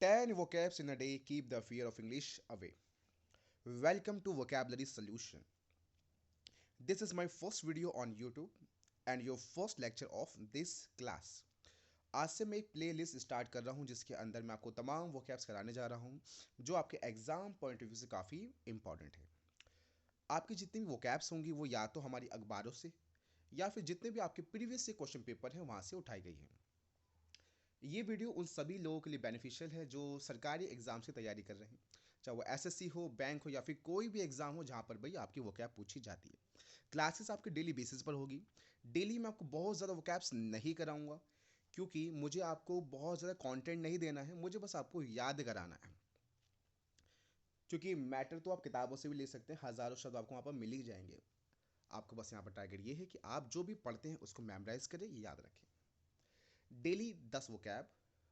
10 vocabs in a day keep the fear of English away. Welcome to Vocabulary Solution. This is my first video on YouTube and your first lecture of this class. आज से मैं एक playlist start कर रहा हूं जिसके अंदर मैं आपको तमाम vocabs कराने जा रहा हूं जो आपके एग्जाम पॉइंट ऑफ व्यू से काफ़ी इंपॉर्टेंट है। आपकी जितनी भी vocabs होंगी वो या तो हमारी अखबारों से या फिर जितने भी आपके प्रीवियस से क्वेश्चन पेपर हैं वहाँ से उठाई गई हैं। ये वीडियो उन सभी लोगों के लिए बेनिफिशियल है जो सरकारी एग्जाम से तैयारी कर रहे हैं, चाहे वो एसएससी हो, बैंक हो या फिर कोई भी एग्जाम हो जहाँ पर भाई आपकी वोकैब पूछी जाती है। क्लासेस आपके डेली बेसिस पर होगी। डेली मैं आपको बहुत ज़्यादा वोकैब्स नहीं कराऊंगा क्योंकि मुझे आपको बहुत ज़्यादा कंटेंट नहीं देना है, मुझे बस आपको याद कराना है। क्योंकि मैटर तो आप किताबों से भी ले सकते हैं, हज़ारों शब्द आपको वहाँ पर मिल ही जाएंगे। आपको बस यहाँ पर टारगेट ये है कि आप जो भी पढ़ते हैं उसको मेमोराइज करें, याद रखें। डेली 10 वोकैब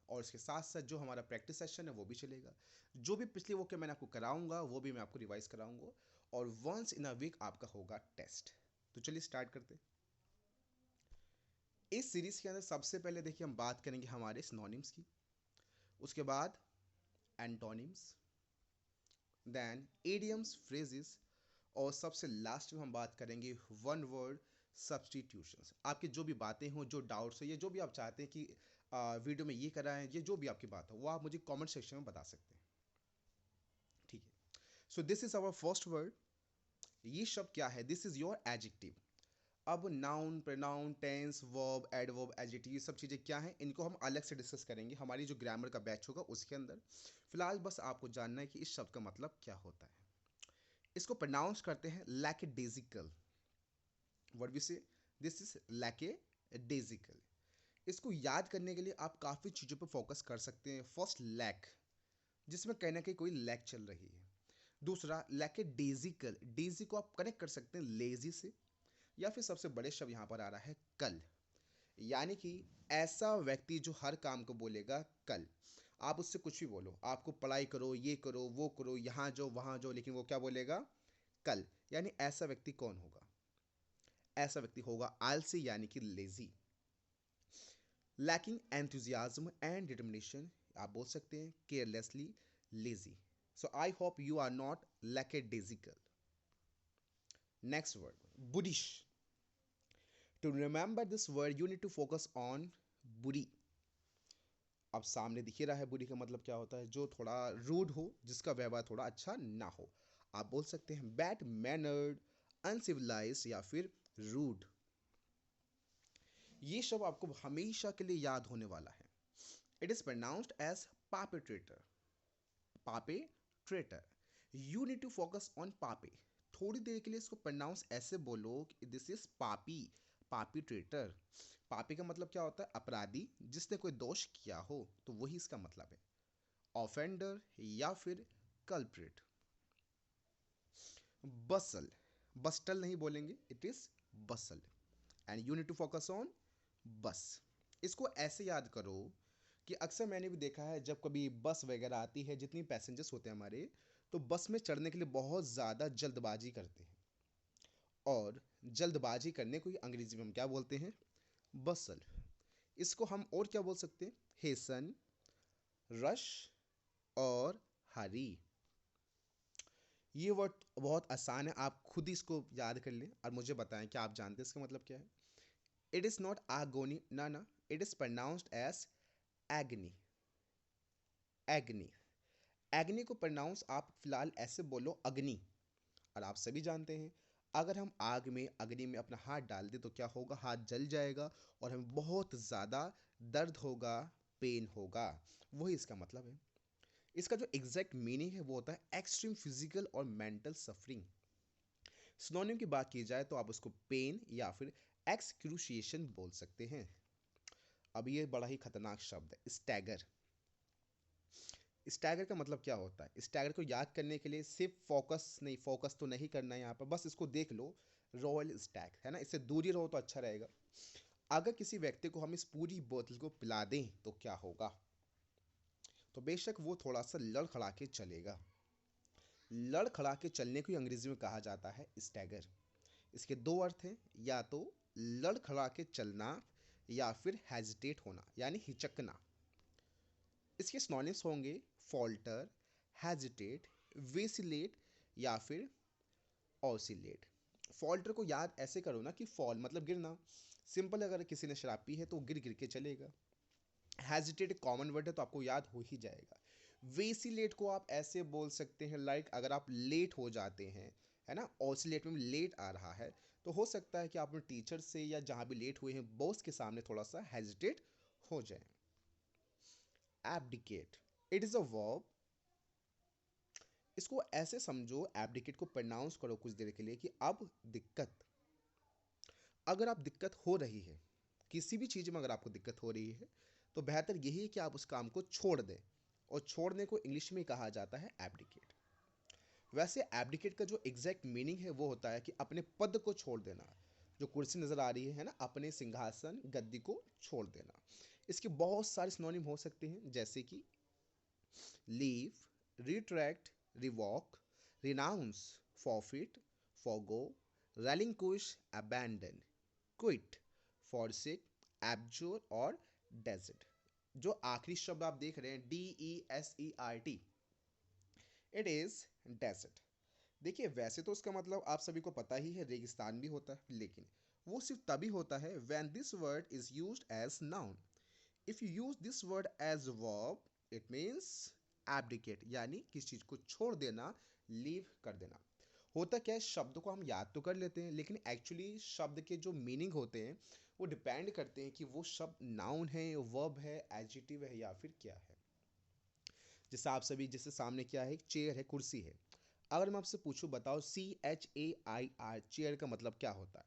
और इसके साथ साथ जो हमारा प्रैक्टिस सेशन है वो भी चलेगा। जो भी पिछले वोकैब मैंने आपको कराऊंगा वो भी मैं आपको रिवाइज कराऊंगा और वंस इन अ वीक आपका होगा टेस्ट। तो चलिए स्टार्ट करते हैं। इस सीरीज के अंदर सबसे पहले देखिए हम बात करेंगे हमारे सिनोनिम्स की, उसके बाद एंटोनिम्स, देन इडियम्स, फ्रेजेस और सबसे लास्ट में हम बात करेंगे वन वर्ड सब्सटीट्यूशंस। आपकी जो भी बातें हों, जो डाउट्स हो या जो भी आप चाहते हैं कि वीडियो में ये कराएं, ये जो भी आपकी बात हो वो आप मुझे कमेंट सेक्शन में बता सकते हैं। ठीक है। So this is our first word. ये शब्द क्या है? This is your adjective. अब noun, pronoun, tense, verb, adverb, adjective ये सब चीज़ें क्या हैं इनको हम अलग से डिस्कस करेंगे हमारी जो ग्रामर का बैच होगा उसके अंदर। फिलहाल बस आपको जानना है कि इस शब्द का मतलब क्या होता है। इसको प्रोनाउंस करते हैं लैकेडेजिकल। व्हाट वी से, दिस इज लैकेडेजिकल। इसको याद करने के लिए आप काफ़ी चीज़ों पर फोकस कर सकते हैं। फर्स्ट, लैक, जिसमें कहीं ना कहीं कोई लैक चल रही है। दूसरा, लैकेडेजिकल, डेजी को आप कनेक्ट कर सकते हैं लेजी से, या फिर सबसे बड़े शब्द यहाँ पर आ रहा है कल, यानी कि ऐसा व्यक्ति जो हर काम को बोलेगा कल। आप उससे कुछ भी बोलो, आपको पढ़ाई करो, ये करो, वो करो, यहाँ जाओ, वहाँ जाओ, लेकिन वो क्या बोलेगा? कल। यानी ऐसा व्यक्ति कौन होगा? ऐसा व्यक्ति होगा आलसी यानी कि lazy. Lacking enthusiasm and determination, आप बोल सकते हैं carelessly lazy. So I hope you are not lackadaisical. Next word, boorish. To remember this word you need to focus on बुरी। अब सामने दिख ही रहा है बुरी का मतलब क्या होता है, जो थोड़ा रूड हो, जिसका व्यवहार थोड़ा अच्छा ना हो। आप बोल सकते हैं बैड मैनर्ड, अनसिविलाइज्ड या फिर रूड। ये शब्द आपको हमेशा के लिए याद होने वाला है। It is pronounced as perpetrator. Perpetrator, you need to focus on पापे। थोड़ी देर के लिए इसको प्रोनाउंस ऐसे बोलो कि दिस इज पापी, पापी ट्रेटर। पापी का मतलब क्या होता है? अपराधी, जिसने कोई दोष किया हो, तो वही इसका मतलब है। ऑफेंडर या फिर कल्प्रिट। बसल, बस्टल नहीं बोलेंगे, it is bustle and you need to focus on bus. इसको ऐसे याद करो कि अक्सर मैंने भी देखा है जब कभी बस वगैरह आती है, जितनी पैसेंजर्स होते हैं हमारे, तो बस में चढ़ने के लिए बहुत ज़्यादा जल्दबाजी करते हैं। और जल्दबाजी करने को ही अंग्रेजी में हम क्या बोलते हैं? बसल। इसको हम और क्या बोल सकते हैं? हेसन, रश और हरी। ये वर्ड बहुत आसान है, आप खुद ही इसको याद कर लें और मुझे बताएं कि आप जानते हैं इसका मतलब क्या है। इट इज़ नॉट आगोनी, ना ना, इट इज़ प्रोनाउंस्ड एज एग्नी। एग्नी, एग्नि को प्रोनाउंस आप फिलहाल ऐसे बोलो अग्नि। और आप सभी जानते हैं अगर हम आग में, अग्नि में अपना हाथ डाल दें तो क्या होगा? हाथ जल जाएगा और हमें बहुत ज़्यादा दर्द होगा, पेन होगा। वही इसका मतलब है। इसका जो एग्जैक्ट मीनिंग है वो होता है एक्सट्रीम फिजिकल और मेंटल सफरिंग। सिनोनिम की बात की जाए तो आप उसको पेन या फिर एक्सक्रूशिएशन बोल सकते हैं। अब ये बड़ा ही खतरनाक शब्द है, स्टैगर। स्टैगर का मतलब क्या होता है? स्टैगर को याद करने के लिए सिर्फ फोकस नहीं, फोकस तो नहीं करना है यहाँ पर, बस इसको देख लो, रॉयल स्टैग है ना, इससे दूरी रहो तो अच्छा रहेगा। अगर किसी व्यक्ति को हम इस पूरी बोतल को पिला दें तो क्या होगा? तो बेशक वो थोड़ा सा लड़खड़ा के चलेगा। लड़खड़ा के चलने को ही अंग्रेजी में कहा जाता है स्टैगर। इसके दो अर्थ हैं, या तो लड़खड़ा के चलना या फिर हेजिटेट होना यानी हिचकना। इसके सिनोनिम्स होंगे फॉल्टर, हेजिटेट, वेसिलेट या फिर ऑसिलेट। फॉल्टर को याद ऐसे करो ना कि फॉल मतलब गिरना, सिंपल, अगर किसी ने शराब पी है तो गिर गिर के चलेगा। हेजिटेट एक कॉमन वर्ड है तो आपको याद हो ही जाएगा। वेसिलेट को आप ऐसे बोल सकते हैं लाइक अगर आप लेट हो जाते हैं, है ना, ऑसिलेट में लेट आ रहा है, तो हो सकता है कि आप अपने टीचर से या जहां भी लेट हुए हैं बॉस के सामने थोड़ा सा हेजिटेट हो जाए। Abdicate, it is a verb. इसको ऐसे समझो, एब्डिकेट को प्रोनाउंस करो कुछ देर के लिए कि अब दिक्कत, अगर आप दिक्कत हो रही है किसी भी चीज में, अगर आपको दिक्कत हो रही है तो बेहतर यही है कि आप उस काम को छोड़ दें, और छोड़ने को इंग्लिश में कहा जाता है एब्डिकेट। वैसे एब्डिकेट का जो एग्जैक्ट मीनिंग है वो होता है कि अपने पद को छोड़ देना, जो कुर्सी नजर आ रही है ना, अपने सिंहासन गद्दी को छोड़ देना। इसके बहुत सारे सिनोनिम हो सकते हैं, जैसे कि leave, retract, revoke, renounce, forfeit, forgo, relinquish, abandon, quit, forsake, abjure और डेजर्ट। जो आखिरी शब्द आप देख रहे हैं DESERT, इट इज डेजर्ट। देखिए वैसे तो उसका मतलब आप सभी को पता ही है, रेगिस्तान भी होता है, लेकिन वो सिर्फ तभी होता है when this word is used as noun. If you use this word as verb, it means abdicate, यानी किसी चीज को छोड़ देना, लीव कर देना। होता क्या है, शब्द को हम याद तो कर लेते हैं लेकिन एक्चुअली शब्द के जो मीनिंग होते हैं वो डिपेंड करते हैं कि वो शब्द नाउन है, वर्ब है, एडजेक्टिव है या फिर क्या है। जैसे आप सभी, जैसे सामने क्या है, एक चेयर है, कुर्सी है। अगर मैं आपसे पूछूं बताओ CHAIR चेयर का मतलब क्या होता है,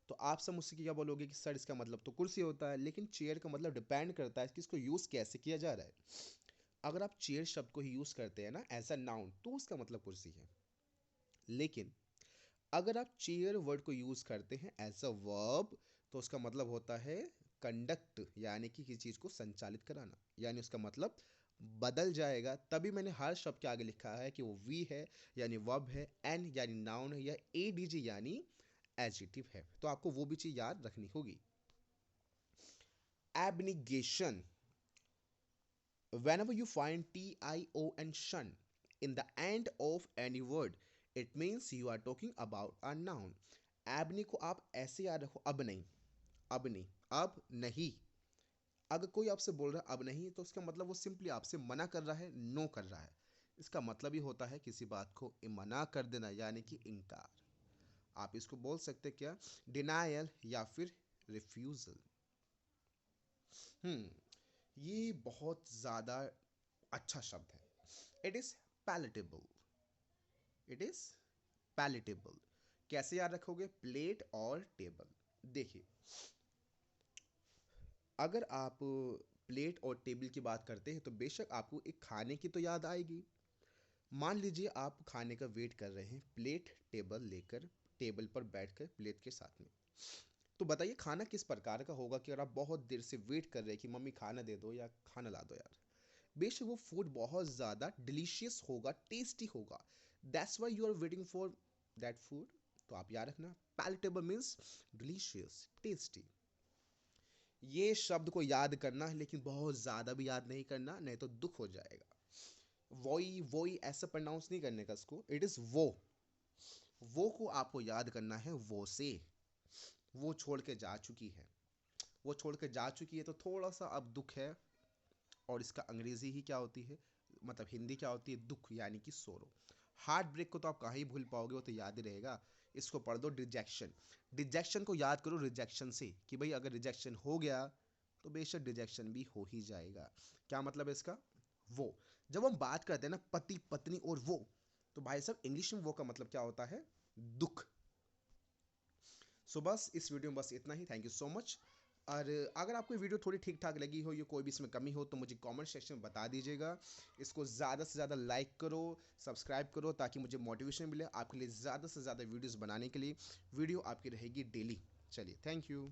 तो आप सब मुझसे क्या बोलोगे कि सर इसका मतलब तो कुर्सी होता है, लेकिन चेयर का मतलब डिपेंड करता है कि इसको यूज कैसे किया जा रहा है। अगर आप चेयर शब्द को ही यूज करते हैं ना एज अ नाउन तो उसका मतलब कुर्सी है, लेकिन अगर आप चेयर वर्ड को यूज करते हैं एज अ वर्ब तो उसका मतलब होता है कंडक्ट, यानी कि किसी चीज को संचालित कराना, यानी उसका मतलब बदल जाएगा। तभी मैंने हर शब्द के आगे लिखा है कि वो वी है यानी वर्ब है, एन यानी नाउन है, या एडीजी यानी एडजेक्टिव है, तो आपको वो भी चीज याद रखनी होगी। Abnegation, whenever you find TION shun in the end of any word, it means you are talking about a noun. Ebony को आप ऐसे याद रखो, अब नहीं, अब नहीं, अब नहीं। अगर कोई आपसे बोल रहा है अब नहीं, तो उसका मतलब वो सिंपली आपसे मना कर रहा है, नो कर रहा है। इसका मतलब ही होता है किसी बात को मना कर देना, यानी कि इनकार। आप इसको बोल सकते क्या, डिनायल या फिर रिफ्यूजल। ये बहुत ज़्यादा अच्छा शब्द है। It is palatable, it is palatable. कैसे याद रखोगे, प्लेट और टेबल। देखिए अगर आप प्लेट और टेबल की बात करते हैं तो बेशक आपको एक खाने की तो याद आएगी। मान लीजिए आप खाने का वेट कर रहे हैं, प्लेट टेबल लेकर, टेबल पर बैठकर प्लेट के साथ में, तो बताइए खाना किस प्रकार का होगा कि अगर आप बहुत देर से वेट कर रहे हैं कि मम्मी खाना दे दो या खाना ला दो यार। बेशक वो फूड बहुत ज़्यादा डिलीशियस होगा, टेस्टी होगा, that's why you are waiting for that food. तो आप याद रखना, पैलेटेबल मीन्स डिलीशियस, टेस्टी। ये शब्द को याद करना है लेकिन बहुत ज़्यादा भी याद नहीं करना, नहीं तो दुख हो जाएगा। वोई वोई ऐसा प्रोनाउंस नहीं करने का इसको, इट इज़ वो को आपको याद करना है, वो से। वो छोड़ के जा चुकी है, वो छोड़ के जा चुकी है, तो थोड़ा सा अब दुख है। और इसका अंग्रेजी ही क्या होती है, मतलब हिंदी क्या होती है, दुख यानी कि सोरो। हार्ट ब्रेक को तो आप कहाँ ही भूल पाओगे, वो तो याद ही रहेगा। इसको पढ़ दो डिजेक्शन। डिजेक्शन को याद करो रिजेक्शन से, कि भाई अगर रिजेक्शन हो गया तो बेशक डिजेक्शन भी हो ही जाएगा। क्या मतलब है इसका, वो। जब हम बात करते हैं ना पति पत्नी और वो, तो भाई साहब इंग्लिश में वो का मतलब क्या होता है, दुख। सो बस इस वीडियो में बस इतना ही, थैंक यू सो मच। और अगर आपको वीडियो थोड़ी ठीक ठाक लगी हो या कोई भी इसमें कमी हो तो मुझे कमेंट सेक्शन में बता दीजिएगा। इसको ज़्यादा से ज़्यादा लाइक करो, सब्सक्राइब करो, ताकि मुझे मोटिवेशन मिले आपके लिए ज़्यादा से ज़्यादा वीडियोस बनाने के लिए। वीडियो आपकी रहेगी डेली। चलिए, थैंक यू।